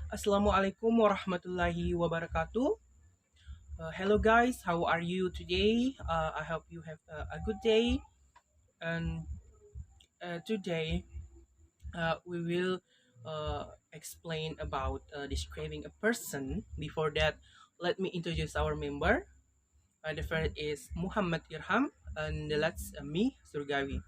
Assalamualaikum warahmatullahi wabarakatuh. Hello guys, how are you today? I hope you have a good day. And today we will explain about describing a person. Before that, let me introduce our member. The first is Muhammad Irham, and the last me, Zurgawi.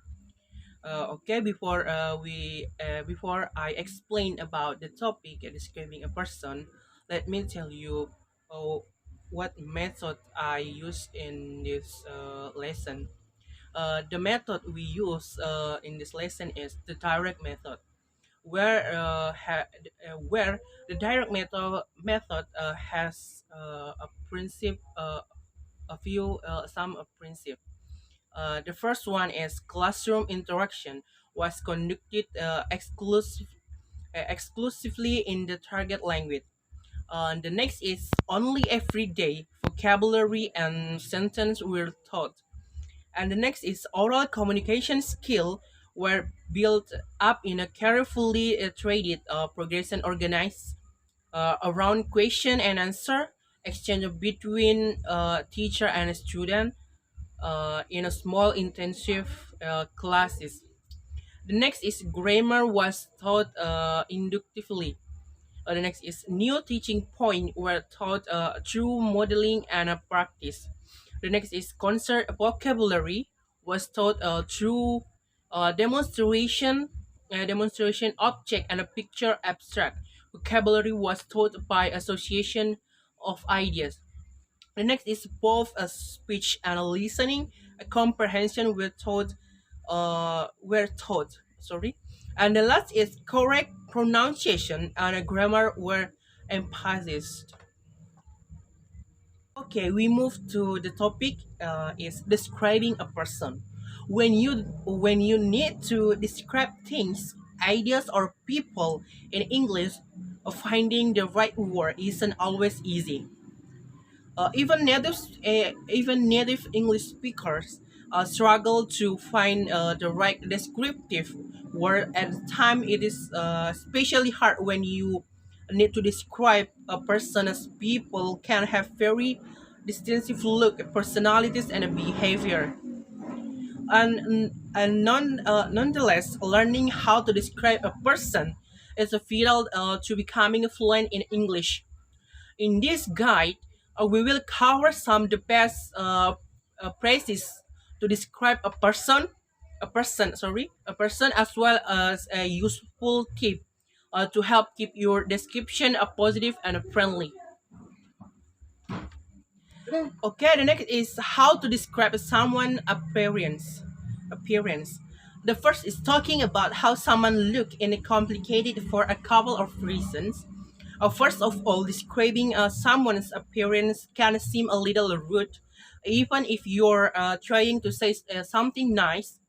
Okay, before I explain about the topic describing a person, let me tell you uh, what method I use in this lesson. The method we use in this lesson is the direct method, where the direct method has a principle, a few some principle. The first one is classroom interaction was conducted exclusively in the target language. The next is only everyday vocabulary and sentence were taught. And the next is oral communication skill were built up in a carefully treated progression organized around question and answer exchange between teacher and student in a small intensive classes. The next is grammar was taught inductively. The next is new teaching point were taught through modeling and practice. The next is concert vocabulary was taught through demonstration object and a picture abstract. Vocabulary was taught by association of ideas. The next is both a speech and a listening, a comprehension were taught. Sorry, and the last is correct pronunciation and a grammar were emphasized. Okay, we move to the topic is describing a person. When you need to describe things, ideas, or people in English, finding the right word isn't always easy. Even native English speakers struggle to find the right descriptive word. At the time, it is especially hard when you need to describe a person, as people can have very distinctive look, personalities, and behavior. Nonetheless, learning how to describe a person is vital to becoming fluent in English. In this guide, we will cover some of the best phrases to describe a person, as well as a useful tip to help keep your description positive and friendly. Okay, the next is how to describe someone appearance. The first is talking about how someone look in a complicated for a couple of reasons. First of all, describing someone's appearance can seem a little rude, even if you're trying to say something nice.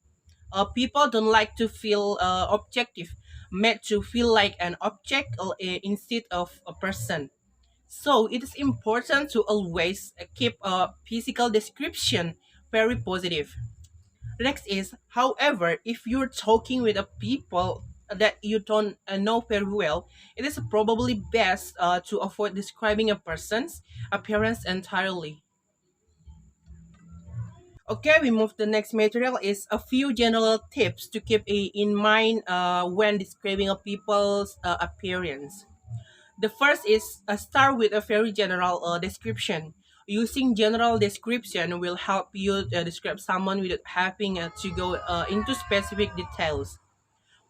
People don't like to feel objective, made to feel like an object instead of a person. So it is important to always keep a physical description very positive. Next is, however, if you're talking with a people that you don't know very well, it is probably best to avoid describing a person's appearance entirely. Okay, we move to the next material is a few general tips to keep in mind when describing a people's appearance. The first is start with a very general description. Using general description will help you describe someone without having to go into specific details.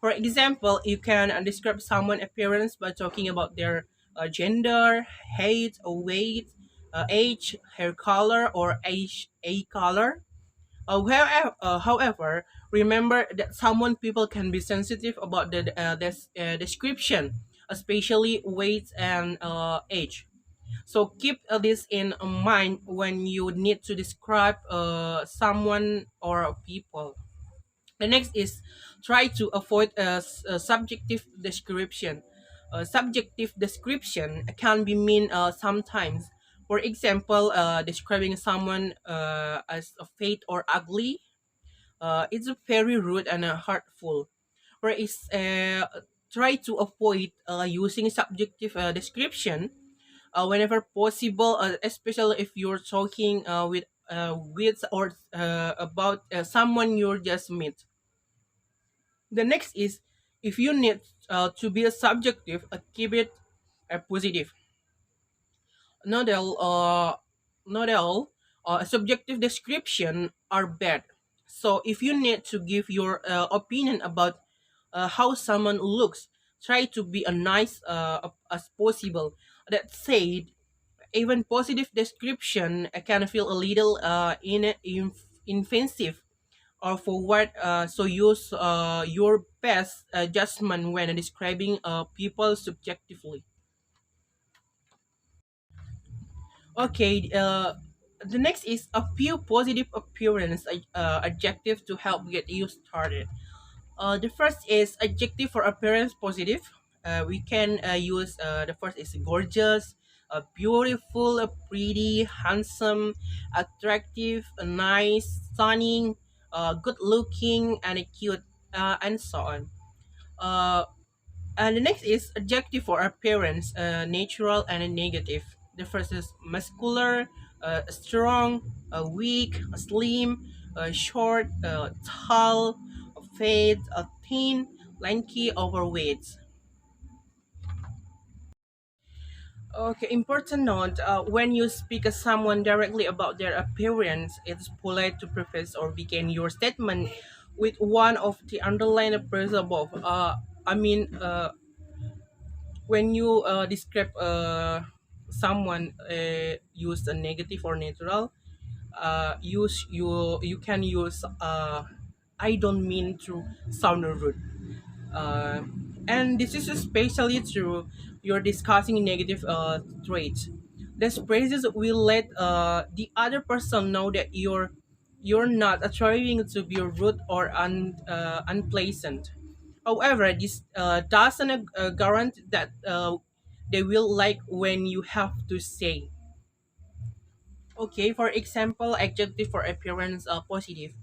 For example, you can describe someone's appearance by talking about their gender, height, or weight, age, hair color, or eye color. However, remember that some people can be sensitive about the description, especially weight and age. So keep this in mind when you need to describe someone or people. The next is try to avoid a subjective description. A subjective description can be mean sometimes. For example, describing someone as a fat or ugly, it's very rude and hurtful. Whereas try to avoid using subjective description whenever possible, especially if you're talking with or about someone you just met. The next is, if you need to be a subjective, keep it positive. Not all, not all subjective description are bad. So if you need to give your opinion about how someone looks, try to be as nice as possible. That said, even positive description can feel a little offensive or forward. So use your best judgment when describing people subjectively. Okay, the next is a few positive appearance adjectives to help get you started. The first is adjective for appearance positive. We can use the first is gorgeous, beautiful, pretty, handsome, attractive, nice, stunning, good looking, and cute, and so on. Uh, and the next is adjective for appearance, natural and negative. The first is muscular, strong, weak, slim, short, tall, fat, thin, lanky, overweight. Okay, important note, when you speak to someone directly about their appearance, it's polite to preface or begin your statement with one of the underlined phrases above. I mean, when you describe someone, use a negative or neutral, use you can use I don't mean to sound rude, uh, and this is especially true you're discussing negative traits. These phrases will let the other person know that you're not trying to be rude or unpleasant. However, this doesn't guarantee that they will like when you have to say. Okay, for example, adjective for appearance positive.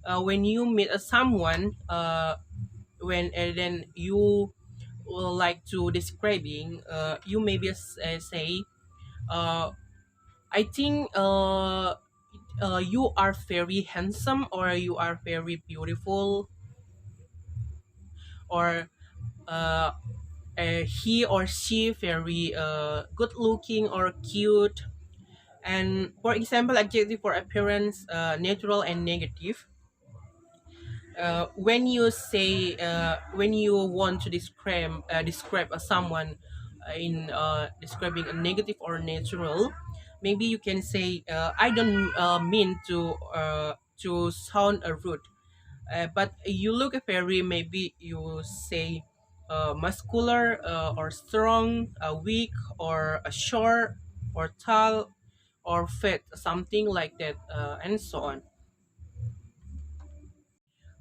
When you meet someone, when then you will like to describing, you maybe say, uh, I think you are very handsome, or you are very beautiful, or uh, he or she very good looking or cute. And for example, adjective for appearance, neutral and negative. When you say, when you want to describe someone in describing a negative or natural, maybe you can say, I don't mean to sound rude, but you look very, maybe you say, muscular, or strong, weak, or short, or tall, or fat, something like that, and so on.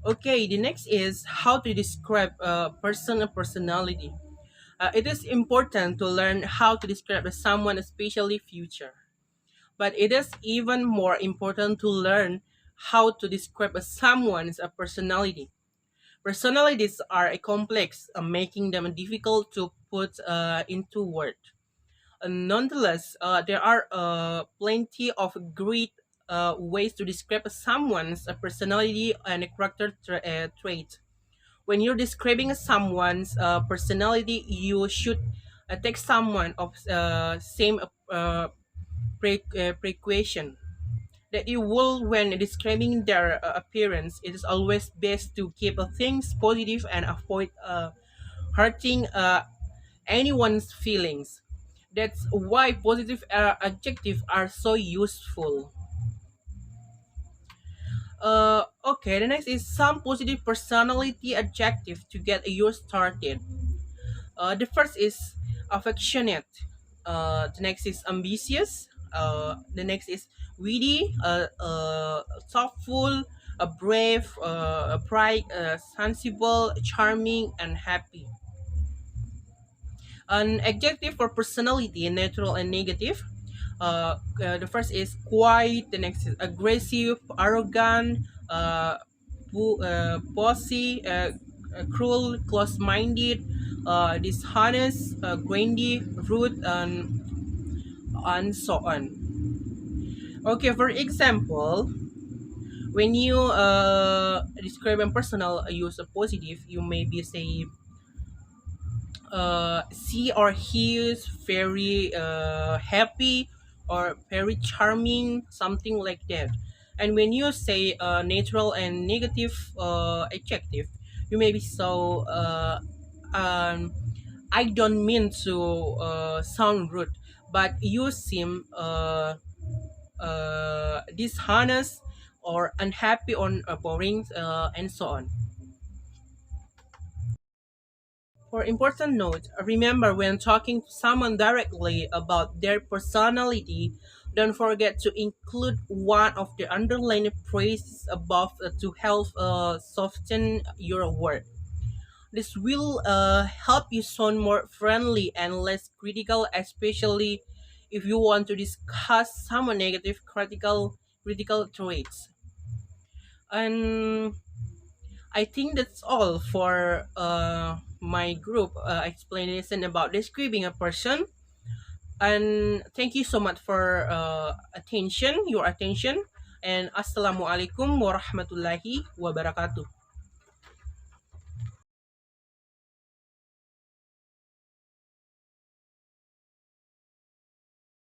Okay, the next is how to describe a person or personality. It is important to learn how to describe someone, especially future. But it is even more important to learn how to describe someone's personality. Personalities are complex, making them difficult to put into words. Nonetheless, there are plenty of great ways to describe someone's personality and character trait. When you're describing someone's personality, you should take someone of same precaution that you will when describing their appearance. It is always best to keep things positive and avoid hurting anyone's feelings. That's why positive adjectives are so useful. Okay, the next is some positive personality adjective to get you started. The first is affectionate. The next is ambitious. The next is witty, thoughtful, brave, bright, sensible, charming, and happy. An adjective for personality, neutral and negative. The first is quiet. The next is aggressive, arrogant, bossy, cruel, close-minded, dishonest, greedy, rude, and so on. Okay, for example, when you describe a personal use of positive, you maybe say she or he is very happy or very charming, something like that. And when you say natural and negative adjective, you may be so um, I don't mean to sound rude, but you seem dishonest or unhappy or boring, and so on. For important note, remember when talking to someone directly about their personality, don't forget to include one of the underlined phrases above to help soften your word. This will help you sound more friendly and less critical, especially if you want to discuss some negative critical traits. And I think that's all for my group explanation about describing a person. And thank you so much for your attention. And assalamualaikum warahmatullahi wabarakatuh.